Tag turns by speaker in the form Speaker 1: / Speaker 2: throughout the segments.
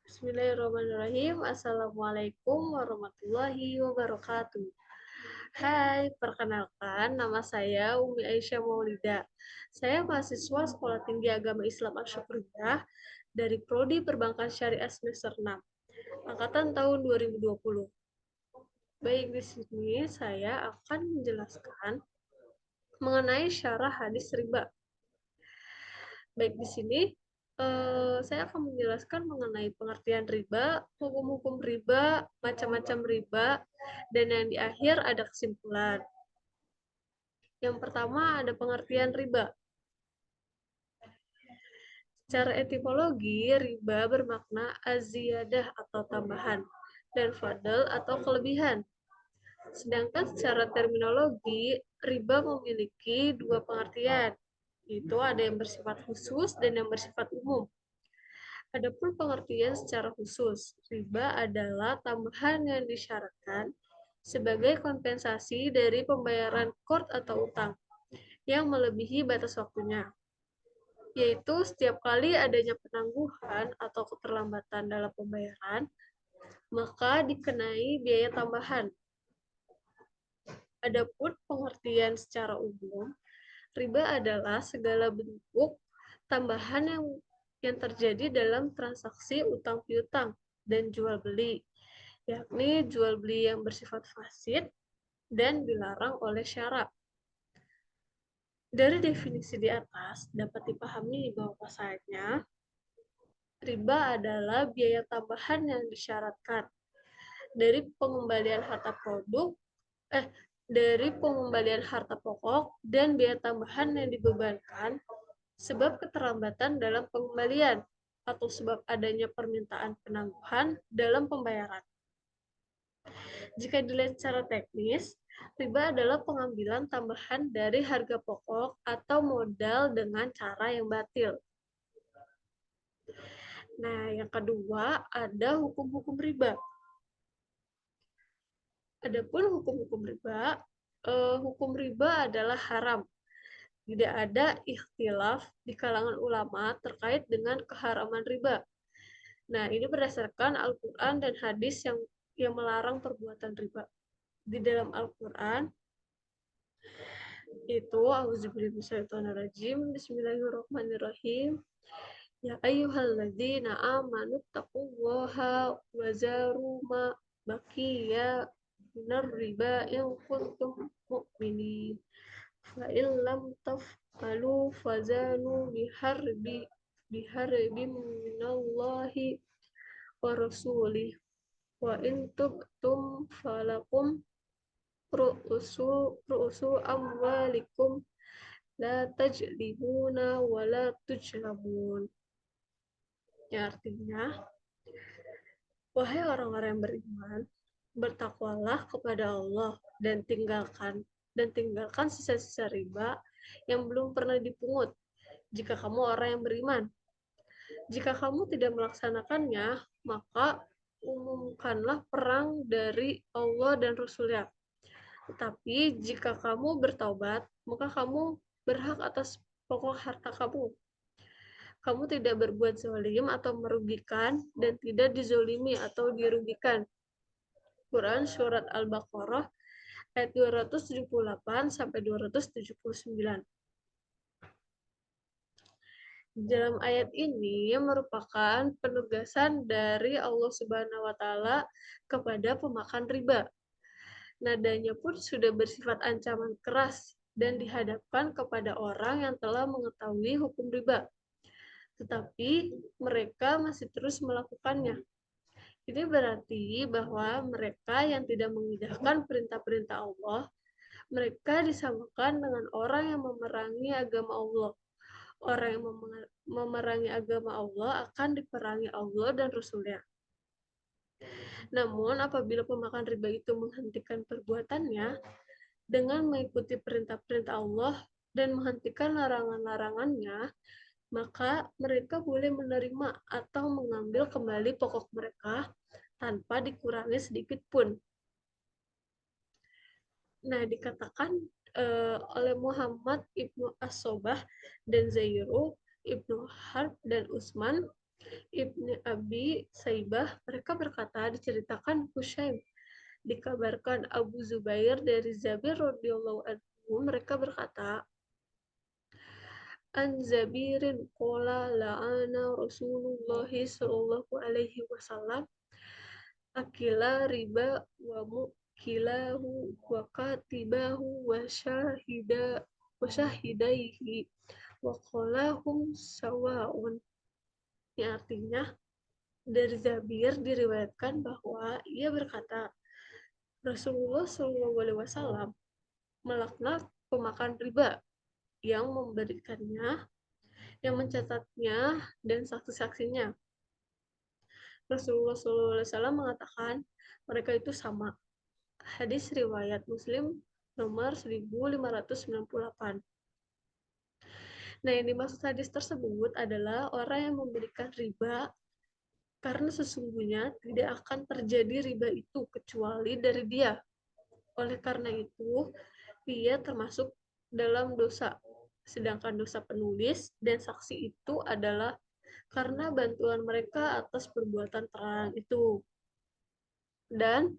Speaker 1: Bismillahirrahmanirrahim. Assalamualaikum warahmatullahi wabarakatuh. Hai, perkenalkan nama saya Umi Aisyah Maulida. Saya mahasiswa Sekolah Tinggi Agama Islam Asy-Syukuriyah dari Prodi Perbankan Syariah semester 6, angkatan tahun 2020. Baik, di sini saya akan menjelaskan mengenai syarah hadis riba. Baik, di sini saya akan menjelaskan mengenai pengertian riba, hukum-hukum riba, macam-macam riba, dan yang di akhir ada kesimpulan. Yang pertama ada pengertian riba. Secara etimologi, riba bermakna aziyadah atau tambahan, dan fadl atau kelebihan. Sedangkan secara terminologi, riba memiliki dua pengertian, yaitu ada yang bersifat khusus dan yang bersifat umum. Adapun pengertian secara khusus, riba adalah tambahan yang disyaratkan sebagai kompensasi dari pembayaran qard atau utang yang melebihi batas waktunya, yaitu setiap kali adanya penangguhan atau keterlambatan dalam pembayaran, maka dikenai biaya tambahan. Adapun pengertian secara umum, riba adalah segala bentuk tambahan yang terjadi dalam transaksi utang piutang dan jual beli, yakni jual beli yang bersifat fasid dan dilarang oleh syarak. Dari definisi di atas dapat dipahami bahwasanya riba adalah biaya tambahan yang disyaratkan dari pengembalian harta pokok dan biaya tambahan yang dibebankan sebab keterlambatan dalam pengembalian atau sebab adanya permintaan penangguhan dalam pembayaran. Jika dilihat secara teknis, riba adalah pengambilan tambahan dari harga pokok atau modal dengan cara yang batil. Nah, yang kedua ada hukum-hukum riba. Adapun hukum riba adalah haram. Tidak ada ikhtilaf di kalangan ulama terkait dengan keharaman riba. Nah, ini berdasarkan Al-Quran dan hadis yang melarang perbuatan riba. Di dalam Al-Quran, itu Auzubillahiminasyaitonirrajim, Bismillahirrahmanirrahim. Ya ayyuhalladzina amanu taqullaha wa zaru ma baqiya minar riba in kuntum mu'minin. Fa in lam taf'alu fazanu biharbin minallahi wa rasulih. Wa in tubtum falakum ru'usu amwalikum la tajlimuna wa la tujlamun. Ya, artinya, wahai orang-orang yang beriman, bertakwalah kepada Allah dan tinggalkan sisa-sisa riba yang belum pernah dipungut jika kamu orang yang beriman. Jika kamu tidak melaksanakannya, maka umumkanlah perang dari Allah dan Rasul-Nya. Tetapi jika kamu bertaubat, maka kamu berhak atas pokok harta kamu. Kamu tidak berbuat zalim atau merugikan dan tidak dizolimi atau dirugikan. Quran Surat Al-Baqarah ayat 278 sampai 279. Dalam ayat ini merupakan penugasan dari Allah Subhanahu wa taala kepada pemakan riba. Nadanya pun sudah bersifat ancaman keras dan dihadapkan kepada orang yang telah mengetahui hukum riba, tetapi mereka masih terus melakukannya. Ini berarti bahwa mereka yang tidak mengindahkan perintah-perintah Allah, mereka disamakan dengan orang yang memerangi agama Allah. Orang yang memerangi agama Allah akan diperangi Allah dan Rasul-Nya. Namun, apabila pemakan riba itu menghentikan perbuatannya dengan mengikuti perintah-perintah Allah dan menghentikan larangan-larangannya, maka mereka boleh menerima atau mengambil kembali pokok mereka tanpa dikurangi sedikit pun. Nah, dikatakan oleh Muhammad Ibnu As-Sobah dan Zairu Ibnu Harb dan Utsman Ibnu Abi Saibah, mereka berkata, diceritakan Husyaim, dikabarkan Abu Zubair dari Zabir radhiyallahu anhu, mereka berkata, an Zabirin qala la'ana Rasulullah sallallahu alaihi wasallam akila riba wa mukilahu wa katibahu wa syahidaihi wa qalahum sawa'un. Ini artinya, dari Zabir diriwayatkan bahwa ia berkata, Rasulullah Shallallahu Alaihi Wasallam melaknat pemakan riba yang memberikannya, yang mencatatnya, dan saksi-saksinya. Rasulullah Shallallahu Alaihi Wasallam mengatakan mereka itu sama. Hadis riwayat Muslim nomor 1598. Nah, yang dimaksud hadis tersebut adalah orang yang memberikan riba karena sesungguhnya tidak akan terjadi riba itu kecuali dari dia. Oleh karena itu, dia termasuk dalam dosa. Sedangkan dosa penulis dan saksi itu adalah karena bantuan mereka atas perbuatan terlarang itu. Dan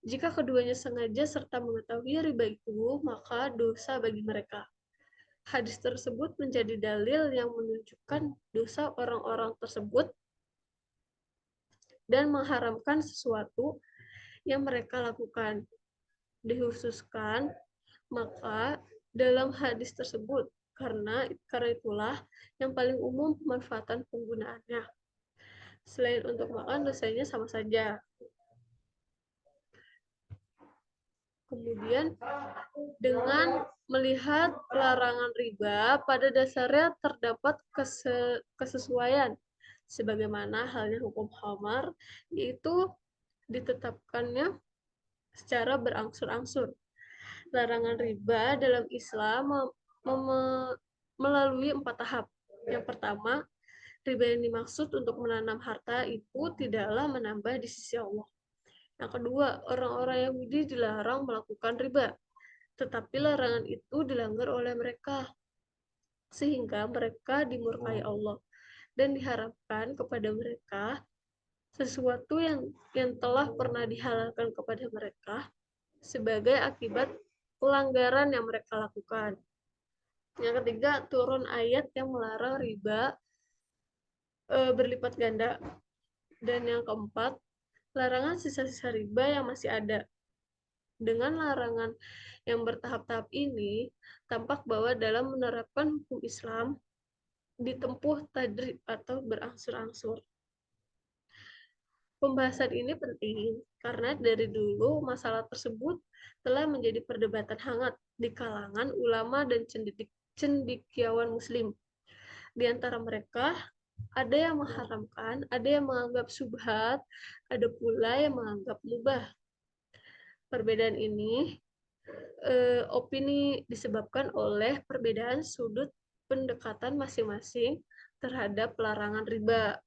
Speaker 1: jika keduanya sengaja serta mengetahui riba itu, maka dosa bagi mereka. Hadis tersebut menjadi dalil yang menunjukkan dosa orang-orang tersebut dan mengharamkan sesuatu yang mereka lakukan. Dikhususkan maka dalam hadis tersebut, karena itulah yang paling umum pemanfaatan penggunaannya. Selain untuk makan, dosanya sama saja. Kemudian dengan melihat larangan riba, pada dasarnya terdapat kesesuaian sebagaimana halnya hukum khamar, yaitu ditetapkannya secara berangsur-angsur. Larangan riba dalam Islam melalui 4 tahap. Yang pertama, riba yang dimaksud untuk menanam harta itu tidaklah menambah di sisi Allah. Yang kedua, orang-orang Yahudi dilarang melakukan riba, tetapi larangan itu dilanggar oleh mereka, sehingga mereka dimurkai Allah, dan diharapkan kepada mereka sesuatu yang telah pernah dihalalkan kepada mereka sebagai akibat pelanggaran yang mereka lakukan. Yang ketiga, turun ayat yang melarang riba berlipat ganda. Dan yang keempat, larangan sisa-sisa riba yang masih ada. Dengan larangan yang bertahap-tahap ini, tampak bahwa dalam menerapkan hukum Islam ditempuh tadrib atau berangsur-angsur. Pembahasan ini penting karena dari dulu masalah tersebut telah menjadi perdebatan hangat di kalangan ulama dan cendekiawan muslim. Di antara mereka, ada yang mengharamkan, ada yang menganggap subhat, ada pula yang menganggap mubah. Perbedaan ini opini disebabkan oleh perbedaan sudut pendekatan masing-masing terhadap larangan riba.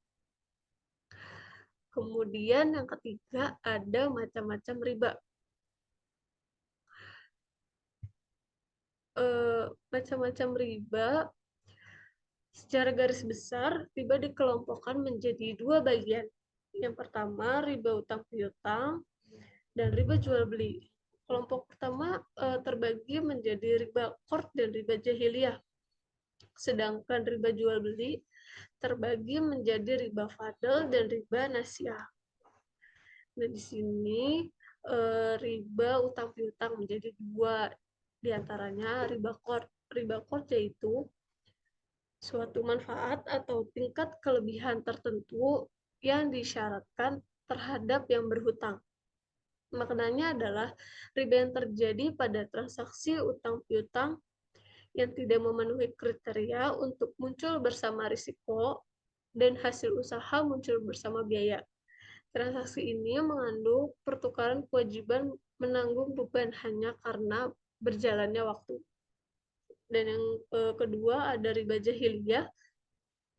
Speaker 1: Kemudian yang ketiga, ada macam-macam riba. Macam-macam riba, secara garis besar, riba dikelompokkan menjadi 2 bagian. Yang pertama, riba utang piutang, dan riba jual beli. Kelompok pertama terbagi menjadi riba qard dan riba jahiliyah. Sedangkan riba jual beli terbagi menjadi riba fadl dan riba nasiah. Nah, di sini riba utang piutang menjadi 2, diantaranya riba qard. Riba qard yaitu suatu manfaat atau tingkat kelebihan tertentu yang disyaratkan terhadap yang berhutang. Maknanya adalah riba yang terjadi pada transaksi utang piutang yang tidak memenuhi kriteria untuk muncul bersama risiko dan hasil usaha muncul bersama biaya. Transaksi ini mengandung pertukaran kewajiban menanggung beban hanya karena berjalannya waktu. Dan yang kedua ada riba jahiliyah,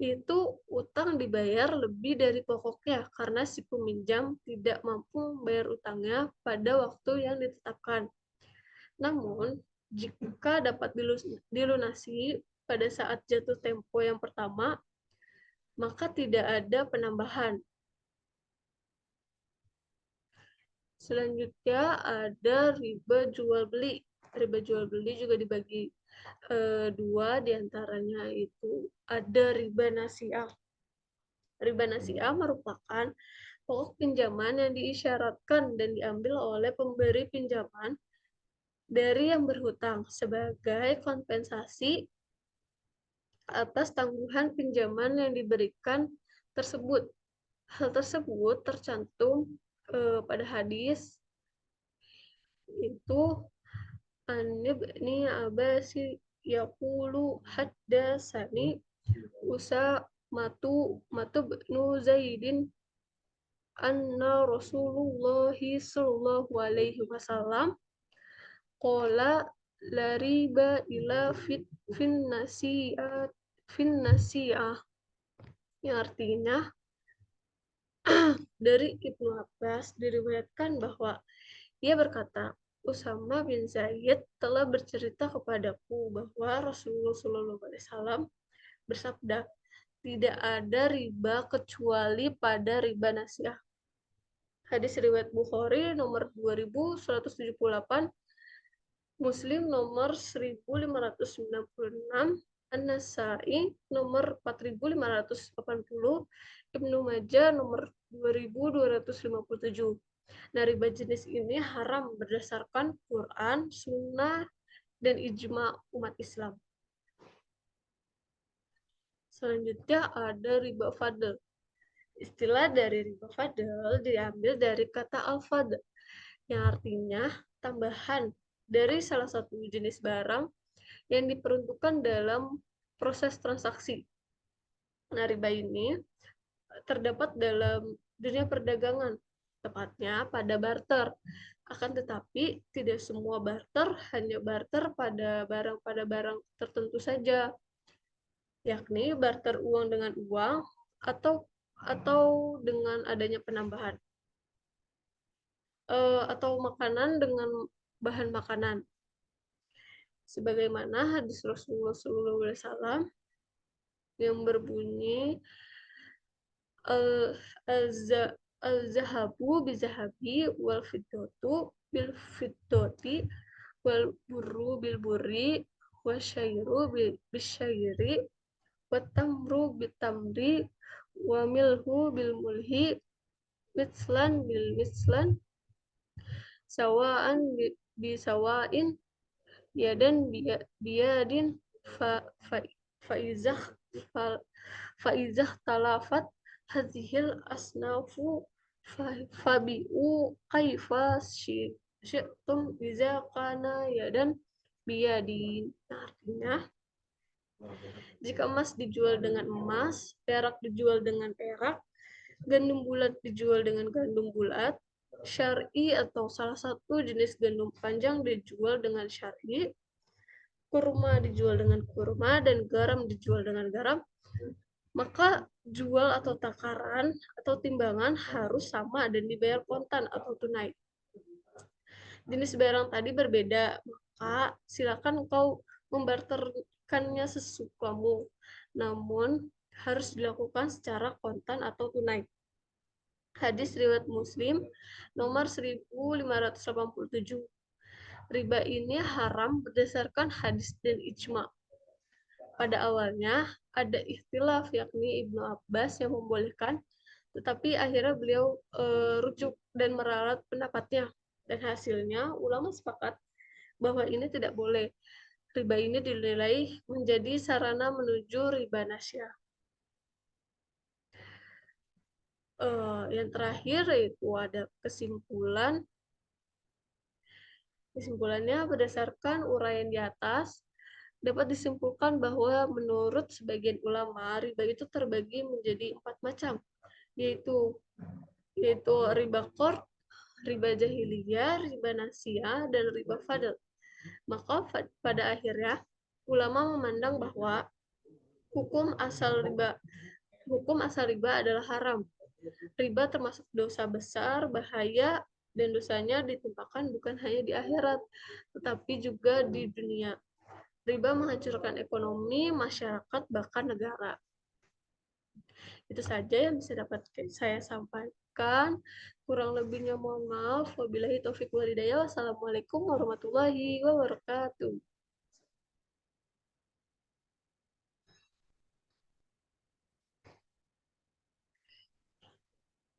Speaker 1: itu utang dibayar lebih dari pokoknya karena si peminjam tidak mampu membayar utangnya pada waktu yang ditetapkan. Namun, jika dapat dilunasi pada saat jatuh tempo yang pertama, maka tidak ada penambahan. Selanjutnya ada riba jual beli. Riba jual beli juga dibagi dua, diantaranya itu ada riba nasiah. Riba nasiah merupakan pokok pinjaman yang diisyaratkan dan diambil oleh pemberi pinjaman dari yang berhutang sebagai kompensasi atas tangguhan pinjaman yang diberikan tersebut. Hal tersebut tercantum pada hadis itu An-Ibni Abbas yaqulu haddatsani matu bnu Zaidin anna Rasulullah sallallahu alaihi wasallam qala la riba ila fin nasi'ah, yang artinya dari Ibnu Abbas diriwayatkan bahwa ia berkata, Usama bin Zaid telah bercerita kepadaku bahwa Rasulullah SAW bersabda, tidak ada riba kecuali pada riba nasiah. Hadis riwayat Bukhari nomor 2178, Muslim nomor 1596, An-Nasa'i nomor 4580, Ibnu Majah nomor 2257. Nah, riba jenis ini haram berdasarkan Quran, Sunnah, dan ijma umat Islam. Selanjutnya ada riba fadl. Istilah dari riba fadl diambil dari kata al-fadl, yang artinya tambahan dari salah satu jenis barang yang diperuntukkan dalam proses transaksi. Nah, riba ini terdapat dalam dunia perdagangan, tepatnya pada barter. Akan tetapi, tidak semua barter hanya barter pada barang tertentu saja, yakni barter uang dengan uang atau dengan adanya penambahan, atau makanan dengan bahan makanan. Sebagaimana hadis Rasulullah SAW yang berbunyi, al-zahabu bizahabi wal fiddatu bil fiddati wal burru bil burri wasyairu bil syairi wat tamru bil tamri wa milhu bil mulhi mislan bil mislan sawaan bi sawain yadan biyadin fa izah talafat hazihil asnafu fabi'u kaifa syi'tum iza kana yadan biyadin. Artinya, jika emas dijual dengan emas, perak dijual dengan perak, gandum bulat dijual dengan gandum bulat, syar'i atau salah satu jenis gandum panjang dijual dengan syar'i, kurma dijual dengan kurma, dan garam dijual dengan garam, maka jual atau takaran atau timbangan harus sama dan dibayar kontan atau tunai. Jenis barang tadi berbeda, maka silakan engkau membarterkannya sesukamu, namun harus dilakukan secara kontan atau tunai. Hadis riwayat Muslim nomor 1587. Riba ini haram berdasarkan hadis dan ijma. Pada awalnya ada ikhtilaf, yakni Ibnu Abbas yang membolehkan, tetapi akhirnya beliau rujuk dan meralat pendapatnya, dan hasilnya ulama sepakat bahwa ini tidak boleh. Riba ini dinilai menjadi sarana menuju riba nasiah. Yang terakhir yaitu ada kesimpulannya berdasarkan uraian di atas dapat disimpulkan bahwa menurut sebagian ulama riba itu terbagi menjadi 4 macam, yaitu riba qard, riba jahiliyah, riba nasiah, dan riba fadl. Maka pada akhirnya ulama memandang bahwa hukum asal riba adalah haram. Riba termasuk dosa besar, bahaya, dan dosanya ditimpakan bukan hanya di akhirat, tetapi juga di dunia. Riba menghancurkan ekonomi, masyarakat, bahkan negara. Itu saja yang bisa dapat saya sampaikan. Kurang lebihnya mohon maaf. Wabillahi taufik walhidayah. Wassalamualaikum warahmatullahi wabarakatuh.